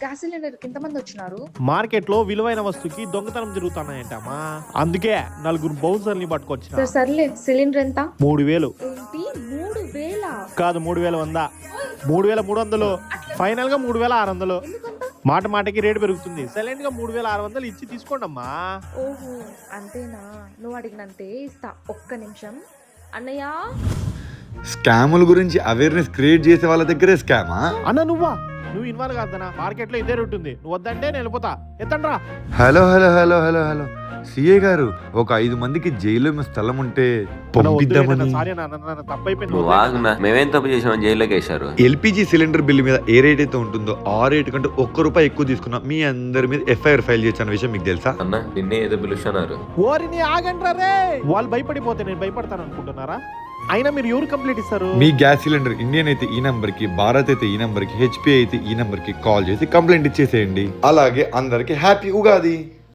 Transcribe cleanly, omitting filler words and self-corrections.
Gas cylinder ఎంతమంది వచ్చినారు? Market లో విలువైన వస్తువుకి దొంగతనం జరుగుతున్నాయంటమ్మా. అందుకే నలుగురు బౌన్సర్ని పట్టుకొచ్చిన. సర్లే సిలిండర్ ఎంత? 3000. ఏంటి 3000? కాదు 3100. 3300. ఫైనల్ గా 3600. మాట మాటకి రేటు పెరుగుతుంది. సైలెంట్ గా 3600 ఇచ్చి తీసుకోండమ్మా. ఓహో అంతేనా? నువ్వు అడిగినంతే ఇస్తా. ఒక్క నిమిషం అన్నయ్య. స్కాముల గురించి అవేర్నెస్ క్రియేట్ చేసే వాళ్ళ దగ్గరే స్కామా? అన్న నువ్వు ఇన్వాల్వ్ కాదన్నా. మార్కెట్ లో ఇదే రేటు ఉంది. నువ్వు వద్దంటే నేను వెళ్ళిపోతా. ఎత్తండ్రా. Hello hello hello hello hello CA గారు, ఒక 5 మందికి జైల్లో మీ స్థలం ఉంటే పంపిద్దామని. సారీ అన్న, తప్పైపోయింది. నువ్వు ఆగునా, మేమేం తప్పు చేసామని జైల్లోకి వేశారు. ఎల్పిజి సిలిండర్ బిల్లు మీద ఏ రేట్ అయితే ఉంటుందో ఆ రేట్ కంటే ₹1 ఎక్కువ తీసుకున్నా మీ అందరి మీద ఎఫ్ఐఆర్ ఫైల్ చేసిన విషయం మీకు తెలుసా? అన్న నిన్నే ఏదో పిలుస్తున్నారు. ఓరిని ఆగండ్రా రే. వాళ్ళు భయపడిపోతే నేను భయపడతాను అనుకుంటున్నారా? అయినా మీరు ఎవరు కంప్లీట్ ఇస్తారు? మీ గ్యాస్ సిలిండర్ ఇండియన్ అయితే ఈ నంబర్ కి, భారత్ అయితే ఈ నంబర్ కి, హెచ్పి అయితే ఈ నంబర్ కి కాల్ చేసి కంప్లైంట్ ఇచ్చేసేయండి. అలాగే అందరికి హ్యాపీ ఉగాది.